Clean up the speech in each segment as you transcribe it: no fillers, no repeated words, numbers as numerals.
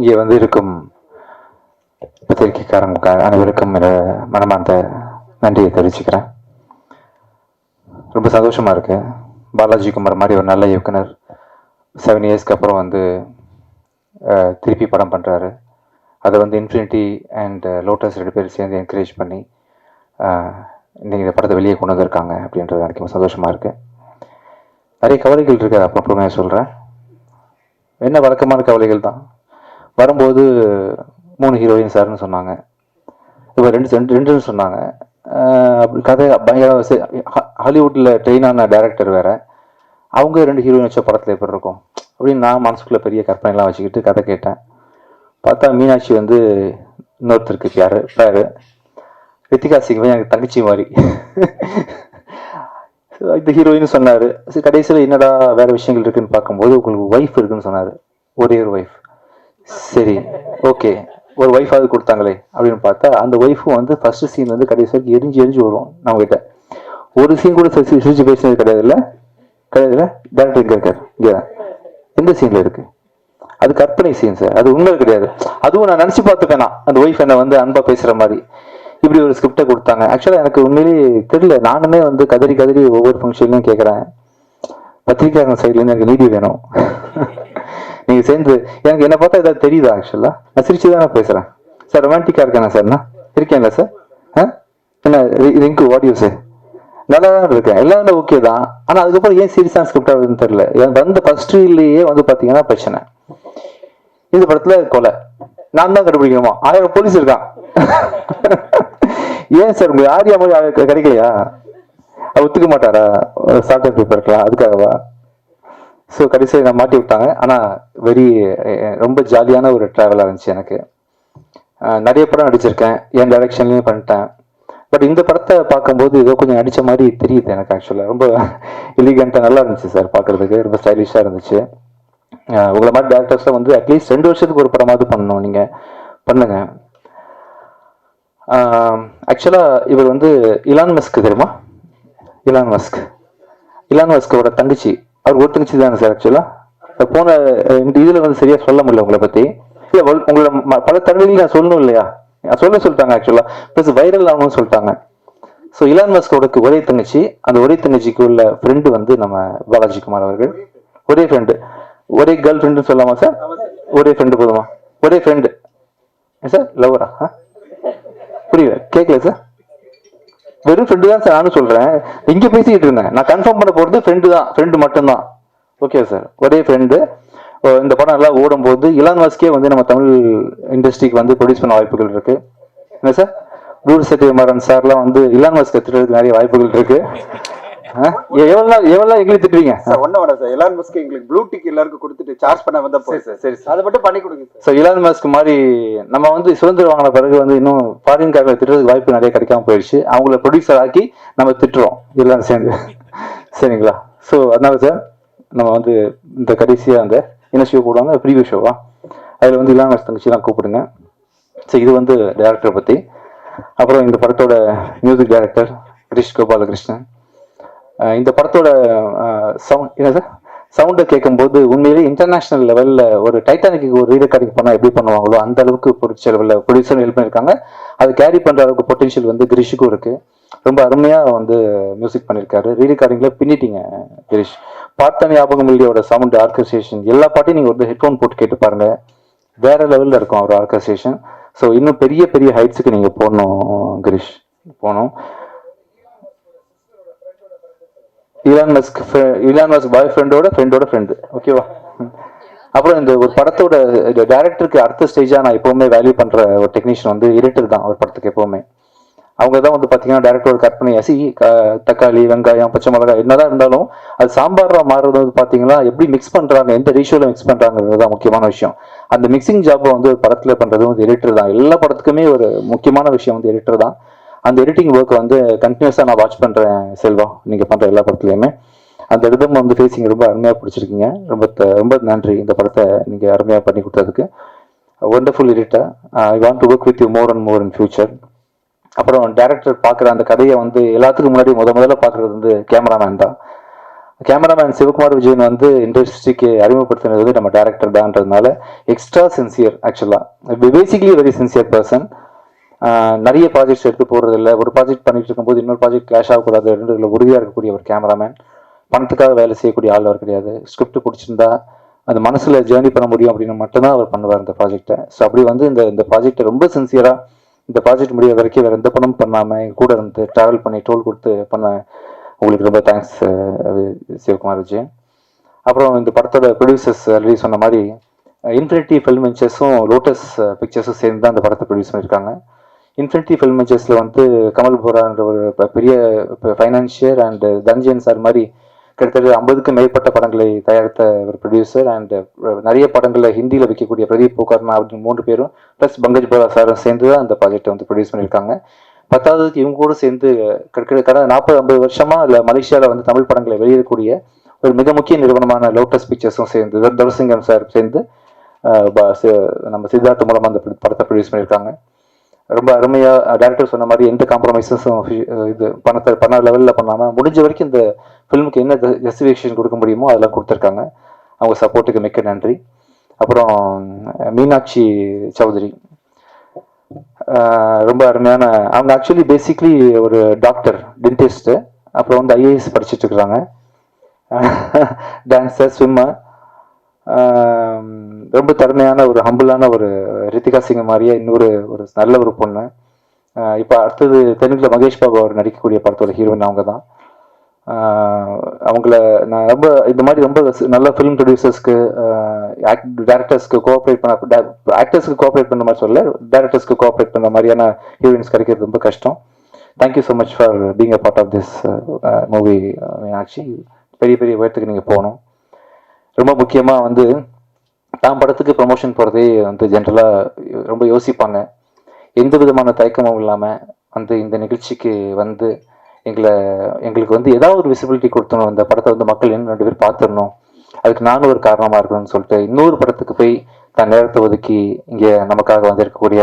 இங்கே வந்து இருக்கும் பத்திரிகைக்காரங்க அனைவருக்கும் மனமார்ந்த நன்றியை தெரிவிச்சுக்கிறேன். ரொம்ப சந்தோஷமாக இருக்கு. பாலாஜி குமார் மாதிரி ஒரு நல்ல இயக்குனர் 7 இயர்ஸ்க்கு அப்புறம் வந்து திருப்பி படம் பண்ணுறாரு. அதை வந்து இன்ஃபினிட்டி அண்ட் லோட்டஸ் 2 பேர் சேர்ந்து என்கரேஜ் பண்ணி இன்றைக்கி இந்த படத்தை வெளியே கொண்டு வந்திருக்காங்க அப்படின்றது எனக்கு ரொம்ப சந்தோஷமாக இருக்குது. நிறைய கவலைகள் இருக்குது, அப்புறமே சொல்கிறேன். என்ன வழக்கமான கவலைகள் தான். வரும்போது 3 ஹீரோயின் சார்னு சொன்னாங்க, இப்போ ரெண்டுன்னு சொன்னாங்க. அப்படி கதை பயங்கர ஹாலிவுட்டில் ட்ரெயினான டைரக்டர் வேறு, அவங்க 2 ஹீரோயின் வச்ச படத்தில் எப்படி இருக்கும் அப்படின்னு நான் மனசுக்குள்ளே பெரிய கற்பனைலாம் வச்சுக்கிட்டு கதை கேட்டேன். பார்த்தா மீனாட்சி வந்து இன்னொருத்தருக்கு பேர் ரித்திகா சிங் எனக்கு தங்கச்சி மாதிரி இந்த ஹீரோயின் சொன்னார். சரி, கடைசியில் என்னடா வேறு விஷயங்கள் இருக்குன்னு பார்க்கும்போது உங்களுக்கு ஒய்ஃப் இருக்குன்னு சொன்னார். ஒரே ஒரு ஒய்ஃப். சரி, ஓகே, ஒரு ஒய்ஃபாவது கொடுத்தாங்களே அப்படின்னு பார்த்தா அந்த ஒய்ஃபும் வந்து ஃபர்ஸ்ட் சீன் வந்து கடைசி வரைக்கும் எரிஞ்சு வரும். நம்ம கிட்ட ஒரு சீன் கூட சிரிச்சு பேசினது கிடையாதுல்ல. டேரக்டர் இங்கே இருக்காரு, இங்கே எந்த சீனில் இருக்கு? அது கற்பனை சீன் சார், அது உண்மை கிடையாது. அதுவும் நான் நினச்சி பார்த்துப்பேன். அந்த ஒய்ஃப் என்னை வந்து அன்பா பேசுகிற மாதிரி இப்படி ஒரு ஸ்கிரிப்டை கொடுத்தாங்க. ஆக்சுவலாக எனக்கு உண்மையிலேயே தெரியல. நானுமே வந்து கதறி ஒவ்வொரு ஃபங்க்ஷன்லையும் கேட்குறேன், பத்திரிக்கையாளர் சைட்லேருந்து எனக்கு நீதி வேணும் நீங்கள் சேர்ந்து எனக்கு என்ன பார்த்தா ஏதாவது தெரியுதா? ஆக்சுவலாக நான் சிரிச்சு தானே பேசுகிறேன் சார். ரொமான்டிக்காக இருக்கேனா சார்? நான் இருக்கேன்ல சார்? என்ன ரிங்கு வாட் யூ சார்? நல்லா தான் இருக்கேன், எல்லாமே ஓகே தான். ஆனால் அதுக்கப்புறம் ஏன் சீரியஸான ஸ்கிரிப்ட் ஆகுதுன்னு தெரியல. வந்து ஃபர்ஸ்ட் ரீல்லையே வந்து பார்த்தீங்கன்னா பிரச்சனை. இந்த படத்தில் கொலை நான் தான் கண்டுபிடிக்கணுமா? 1000 போலீஸ் இருக்கான். ஏன் சார் உங்களுக்கு ஆரியா மாதிரி கிடைக்கலையா? ஒத்துக்க மாட்டாரா சாஃப்ட்வேர் பேப்பருக்கலாம்? அதுக்காகவா? ஸோ கடைசியில் நான் மாட்டி விட்டாங்க. ஆனால் ரொம்ப ஜாலியான ஒரு ட்ராவலாக இருந்துச்சு எனக்கு. நிறைய படம் நடிச்சிருக்கேன், என் டைரக்ஷன்லையும் பண்ணிட்டேன். பட் இந்த படத்தை பார்க்கும்போது ஏதோ கொஞ்சம் நடித்த மாதிரி தெரியுது எனக்கு. ஆக்சுவலாக ரொம்ப எலிகண்ட்டாக நல்லா இருந்துச்சு சார், பார்க்குறதுக்கு ரொம்ப ஸ்டைலிஷாக இருந்துச்சு. உங்களை மாதிரி டேரக்டர்ஸ்லாம் வந்து அட்லீஸ்ட் 2 வருஷத்துக்கு ஒரு படமாவது பண்ணணும், நீங்கள் பண்ணுங்க. ஆக்சுவலாக இவர் வந்து இலான் மஸ்க் தெரியுமா? இலான் மஸ்கோட தங்கச்சி. அவர் ஒரு தங்கச்சி தானே சார்? ஆக்சுவலாக போன இதில் வந்து சரியாக சொல்ல முடியல உங்களை பற்றி. இல்லை, உங்களை பல தடவைகள் நான் சொல்லணும் இல்லையா? சொல்லிட்டாங்க ஆக்சுவலாக. ப்ளஸ் வைரல் ஆகணும்னு சொல்லிட்டாங்க. ஸோ இலான் மஸ்கோட ஒரே தங்கச்சி, அந்த ஒரே தங்கச்சிக்கு உள்ள ஃப்ரெண்டு வந்து நம்ம பாலாஜி குமார் அவர்கள். ஒரே ஃப்ரெண்டு, ஒரே கேர்ள் ஃப்ரெண்டுன்னு சொல்லலாமா சார்? ஒரே ஃப்ரெண்டு போதுமா? ஒரே ஃப்ரெண்டு சார், லவ்வரா? புரியல, கேட்கல சார். வெறும் ஃப்ரெண்டு தான் சார் நானும் சொல்றேன். இங்க பேசிக்கிட்டு இருந்தேன். நான் கன்ஃபார்ம் பண்ண போறது ஃப்ரெண்டு மட்டும்தான். ஓகே சார், ஒரே ஃப்ரெண்டு. இந்த படம் நல்லா ஓடும் போது இலான் மஸ்கே வந்து நம்ம தமிழ் இண்டஸ்ட்ரிக்கு வந்து ப்ரொடியூஸ் பண்ண வாய்ப்புகள் இருக்கு. என்ன சார், ரூல் சத்யமாறன் சார்லாம் வந்து இலான் மஸ்க் திட்டுறதுக்கு நிறைய வாய்ப்புகள் இருக்கு. எவ்வளவு எங்களுக்கு திட்டுவீங்க? ஒன்னும் வேணாம் சார். இலான் மஸ்க் எங்களுக்கு ப்ளூ டிக் எல்லாருக்கும் கொடுத்துட்டு சார்ஜ் பண்ண வந்தா போய் சார். சரி, அதை மட்டும் பண்ணி கொடுங்க சார். இலான் மஸ்க் மாதிரி நம்ம வந்து சுதந்திரம் வாங்கின பிறகு வந்து இன்னும் ஃபாரின் காரர்களை திட்டுறதுக்கு வாய்ப்பு நிறைய கிடைக்காம போயிடுச்சு. அவங்கள ப்ரொடியூசர் ஆக்கி நம்ம திட்டுறோம் எல்லாம் சேர்ந்து. சரிங்களா? ஸோ அதனால சார் நம்ம வந்து இந்த கடைசியாக அந்த என்ன ஷோ போடுவாங்க, ப்ரீவியூ ஷோவா, அதில் வந்து இலான் மஸ்க் தங்கச்சிலாம் கூப்பிடுங்க. சரி, இது வந்து டைரக்டரை பற்றி. அப்புறம் இந்த படத்தோட மியூசிக் டைரக்டர் கிரிஷ் கோபாலகிருஷ்ணன். இந்த படத்தோட என்ன சார் சவுண்டை கேட்கும்போது உண்மையிலேயே இன்டர்நேஷனல் லெவலில் ஒரு டைட்டானிக்கு ஒரு ரீரெக்கார்டிங் பண்ணால் எப்படி பண்ணுவாங்களோ அந்த அளவுக்கு பொருட்செலவில் ப்ரொடியூசர் ஹெல்ப் பண்ணியிருக்காங்க. அது கேரி பண்ணுற அளவுக்கு பொட்டென்ஷியல் வந்து கிரிஷுக்கும் இருக்குது. ரொம்ப அருமையாக வந்து மியூசிக் பண்ணியிருக்காரு. ரீரெக்கார்டிங்கில் பின்னிட்டீங்க கிரிஷ். பார்த்த ஞாபகம் இல்லையோட சவுண்ட் ஆர்கஸ்ட்ரேஷன் எல்லா பாட்டையும் நீங்கள் வந்து ஹெட்ஃபோன் போட்டு கேட்டு பாருங்கள், வேற லெவலில் இருக்கும் அவர் ஆர்கஸ்ட்ரேஷன். ஸோ இன்னும் பெரிய பெரிய ஹைட்ஸுக்கு நீங்கள் போகணும் கிரிஷ், போகணும். இலான் மஸ்க் பாய் ஃப்ரெண்டோட ஃப்ரெண்டு, ஓகேவா? அப்புறம் இந்த ஒரு படத்தோட டைரக்டருக்கு அடுத்த ஸ்டேஜா நான் எப்பவுமே வேல்யூ பண்ற ஒரு டெக்னீஷியன் வந்து எடிட்டர் தான். ஒரு படத்துக்கு எப்பவுமே அவங்க தான் வந்து பாத்தீங்கன்னா டைரக்டரோட கற்பனை அசி தக்காளி வெங்காயம் பச்சை மிளகாய் என்னதான் இருந்தாலும் அது சாம்பாரா மாறுறது வந்து பாத்தீங்கன்னா எப்படி மிக்ஸ் பண்றாங்க, எந்த ரேஷியோல மிக்ஸ் பண்றாங்கிறது தான் முக்கியமான விஷயம். அந்த மிக்சிங் ஜாப்பை வந்து ஒரு படத்துல பண்றது வந்து எடிட்டர் தான். எல்லா படத்துக்குமே ஒரு முக்கியமான விஷயம் வந்து எடிட்டர் தான். அந்த எடிட்டிங் ஒர்க் வந்து கண்டினியூஸாக நான் வாட்ச் பண்ணுறேன் செல்வா, நீங்கள் பண்ணுற எல்லா படத்துலையுமே. அந்த ரிதம் வந்து ஃபேஸிங் ரொம்ப அருமையாக பிடிச்சிருக்கீங்க. ரொம்ப நன்றி இந்த படத்தை நீங்கள் அருமையாக பண்ணி கொடுத்ததுக்கு. Wonderful editor. I want to work with you more and more in future. அப்புறம் டேரக்டர் பார்க்குற அந்த கதையை வந்து எல்லாத்துக்கும் முன்னாடி முதல்ல பார்க்குறது வந்து கேமராமேன் தான். கேமராமேன் சிவகுமார் விஜயன் வந்து இண்டஸ்ட்ரிக்கு அறிமுகப்படுத்தினது வந்து நம்ம டேரக்டர் தான்றதுனால எக்ஸ்ட்ரா சின்சியர். ஆக்சுவலாக பேசிக்லி வெரி சின்சியர் பர்சன். நிறைய ப்ராஜெக்ட்ஸ் எடுத்து போடுறதில்ல. ஒரு ப்ராஜெக்ட் பண்ணிட்டு இருக்கும்போது இன்னொரு ப்ராஜெக்ட் கிளாஷ் ஆகக்கூடாது ரெண்டுல உறுதியாக இருக்கக்கூடிய ஒரு கேமராமேன். பணத்துக்காக வேலை செய்யக்கூடிய ஆள் அவர் கிடையாது. ஸ்கிரிப்ட் பிடிச்சிருந்தா அது மனசில் ஜேர்னி பண்ண முடியும் அப்படின்னு மட்டும்தான் அவர் பண்ணுவார் இந்த ப்ராஜெக்டை. ஸோ அப்படி வந்து இந்த ப்ராஜெக்டை ரொம்ப சின்சியராக இந்த ப்ராஜெக்ட் முடிய வரைக்கும் வேறு எந்த பணமும் பண்ணாமல் எங்கள் கூட இருந்து ட்ராவல் பண்ணி டோல் கொடுத்து பண்ண உங்களுக்கு ரொம்ப தேங்க்ஸ் சிவகுமார் விஜயன். அப்புறம் இந்த படத்தோட ப்ரொடியூசர்ஸ் ஆல்ரெடி சொன்ன மாதிரி இன்ஃபினிட்டி ஃபில்ம் வெஞ்சர்ஸும் லோட்டஸ் பிக்சர்ஸும் சேர்ந்து தான் அந்த படத்தை ப்ரொடியூஸ் பண்ணியிருக்காங்க. இன்ஃபினிட்டி ஃபில்ம் வெஞ்சர்ஸில் வந்து கமல் போரான்ற ஒரு பெரிய ஃபைனான்சியர் அண்ட் தன்ஜயன் சார் மாதிரி கிட்டத்தட்ட 50க்கும் மேற்பட்ட படங்களை தயாரித்த ஒரு ப்ரொடியூசர் அண்ட் நிறைய படங்களை ஹிந்தியில் வைக்கக்கூடிய பிரதீப் போகர்னா அப்படின்னு 3 பேரும் ப்ளஸ் பங்கஜ் போரா சாரும் சேர்ந்து தான் அந்த ப்ராஜெக்டை வந்து ப்ரொடியூஸ் பண்ணியிருக்காங்க. 10வதுக்கு இவங்க கூட சேர்ந்து கடந்த 40-50 வருஷமா இல்லை மலேசியாவில் வந்து தமிழ் படங்களை வெளியிடக்கூடிய ஒரு மிக முக்கிய நிறுவனமான லோட்டஸ் பிக்சர்ஸும் சேர்ந்து துரசிங்கம் சார் சேர்ந்து நம்ம சித்தார்த்த மூலமாக அந்த படத்தை ப்ரொடியூஸ் பண்ணியிருக்காங்க. ரொம்ப அருமையாக டேரக்டர் சொன்ன மாதிரி எந்த காம்ப்ரமைஸஸும் இது பண லெவலில் பண்ணாமல் முடிஞ்ச வரைக்கும் இந்த ஃபிலிமுக்கு என்ன ஜஸ்டிஃபிகேஷன் கொடுக்க முடியுமோ அதெல்லாம் கொடுத்துருக்காங்க. அவங்க சப்போர்ட்டுக்கு மிக்க நன்றி. அப்புறம் மீனாட்சி சௌத்ரி ரொம்ப அருமையான, அவங்க ஆக்சுவலி பேசிக்லி ஒரு டாக்டர் டென்டிஸ்ட்டு. அப்புறம் வந்து ஐஏஎஸ் படிச்சுட்டு இருக்கிறாங்க. Dancer, swimmer. ரொம்ப திறமையான ஒரு ஹம்பிளான ஒரு ரித்திகா சிங் மாதிரியே இன்னொரு நல்ல ஒரு பொண்ணு. இப்போ அடுத்தது தெலுங்குல மகேஷ் பாபு அவர் நடிக்கக்கூடிய படத்தோட ஹீரோயின் அவங்க தான். அவங்கள நான் ரொம்ப இந்த மாதிரி ரொம்ப நல்ல ஃபிலிம் ப்ரொடியூசர்ஸ்க்கு டேரக்டர்ஸ்க்கு கோஆப்ரேட் பண்ண ஆக்டர்ஸ்க்கு கோஆப்ரேட் பண்ணுற மாதிரி சொல்ல டேரக்டர்ஸ்க்கு கோஆப்ரேட் பண்ணுற மாதிரியான ஹீரோயின்ஸ் கிடைக்கிறது ரொம்ப கஷ்டம். Thank you so much for being a part of this movie Meenakshi. பெரிய பெரிய உயரத்துக்கு நீங்கள் போகணும். ரொம்ப முக்கியமாக வந்து தான் படத்துக்கு ப்ரமோஷன் போகிறதே வந்து ஜென்ரலாக ரொம்ப யோசிப்பாங்க. எந்த விதமான தயக்கமும் இல்லாமல் வந்து இந்த நிகழ்ச்சிக்கு வந்து எங்களுக்கு வந்து ஏதாவது ஒரு விசிபிலிட்டி கொடுத்தணும், இந்த படத்தை வந்து மக்கள் இன்னும் 2 பேர் பார்த்துடணும், அதுக்கு நானும் ஒரு காரணமாக இருக்கணும்னு சொல்லிட்டு இன்னொரு படத்துக்கு போய் தன் நேரத்தை ஒதுக்கி இங்கே நமக்காக வந்திருக்கக்கூடிய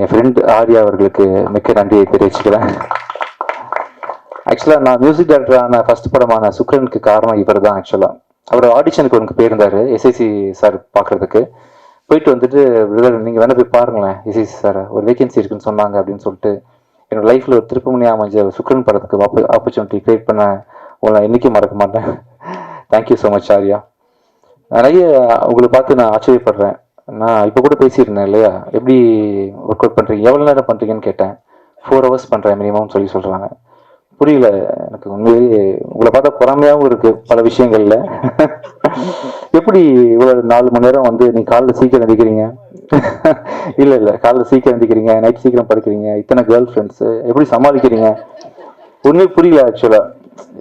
என் ஃப்ரெண்ட் ஆர்யா அவர்களுக்கு மிக்க நன்றியை தெரிவிச்சுக்கிறேன். ஆக்சுவலாக நான் மியூசிக் டைரக்டரான ஃபர்ஸ்ட் படமான சுக்ரனுக்கு காரணம் இவர் தான். ஆக்சுவலாக அவர் ஆடிஷனுக்கு ஒன்று போயிருந்தார் எஸ்ஐசி சார் பார்க்குறதுக்கு. போயிட்டு வந்துட்டு நீங்கள் வேணால் போய் பாருங்களேன் எஸ்ஐசி சார், ஒரு வேகன்சி இருக்குன்னு சொன்னாங்க அப்படின்னு சொல்லிட்டு என்னோட லைஃப்பில் ஒரு திருப்பமுனை அமைஞ்ச சுக்ரன் படத்துக்கு ஆப்பர்ச்சுனிட்டி கிரியேட் பண்ண உங்களை என்றைக்கும் மறக்க மாட்டேன். Thank you so much Arya. நிறைய உங்களை பார்த்து நான் ஆச்சரியப்படுறேன். நான் இப்போ கூட பேசியிருந்தேன் இல்லையா, எப்படி ஒர்க் அவுட் பண்ணுறீங்க, எவ்வளோ நேரம் பண்ணுறீங்கன்னு கேட்டேன். 4 hours பண்ணுறேன் மினிமம்னு சொல்கிறாங்க. புரியல எனக்கு உண்மையிலேயே. உங்களை பார்த்தா பொறாமையாகவும் இருக்குது பல விஷயங்கள்ல. எப்படி இவ்வளோ 4 மணி நேரம் வந்து நீ காலைல சீக்கிரம் எந்திக்கிறீங்க, இல்லை காலைல சீக்கிரம் எந்திக்கிறீங்க, நைட் சீக்கிரம் படுக்கிறீங்க, இத்தனை கேர்ள் ஃப்ரெண்ட்ஸு எப்படி சமாளிக்கிறீங்க உண்மையை புரியல. ஆக்சுவலாக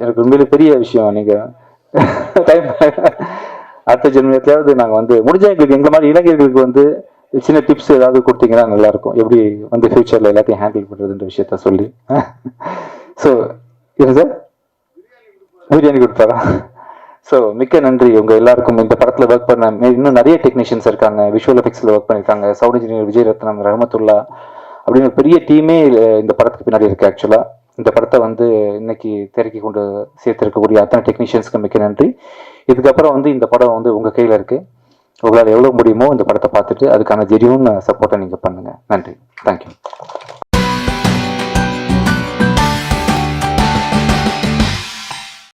எனக்கு உண்மையிலே பெரிய விஷயம். நீங்கள் டைம் அடுத்த ஜென்மத்திலாவது நாங்கள் வந்து முடிஞ்சா எங்களை மாதிரி இளைஞர்களுக்கு வந்து சின்ன டிப்ஸ் ஏதாவது கொடுத்தீங்கன்னா நல்லாயிருக்கும், எப்படி வந்து ஃபியூச்சரில் எல்லாத்தையும் ஹேண்டில் பண்ணுறதுன்ற விஷயத்த சொல்லி. ஸோ இது சார் பிரியாணி கொடுத்தாரா? ஸோ மிக்க நன்றி உங்கள் எல்லாருக்கும். இந்த படத்தில் ஒர்க் பண்ண இன்னும் நிறைய டெக்னீஷியன்ஸ் இருக்காங்க, விஷுவல் எஃபெக்ட்ஸில் ஒர்க் பண்ணியிருக்காங்க, சவுண்ட் இன்ஜினியர் விஜய் ரத்னம், ரஹமத்துல்லா அப்படின்னு பெரிய டீமே இந்த படத்துக்கு பின்னாடி இருக்குது. ஆக்சுவலாக இந்த படத்தை வந்து இன்னைக்கு திரைக்கு கொண்டு சேர்த்திருக்கக்கூடிய அத்தனை டெக்னீஷியன்ஸ்க்கு மிக்க நன்றி. இதுக்கப்புறம் வந்து இந்த படம் வந்து உங்கள் கையில் இருக்குது. உங்களால் எவ்வளோ முடியுமோ இந்த படத்தை பார்த்துட்டு அதுக்கான ஜெனியூன் சப்போர்ட்டை நீங்கள் பண்ணுங்கள். நன்றி. தேங்க்யூ.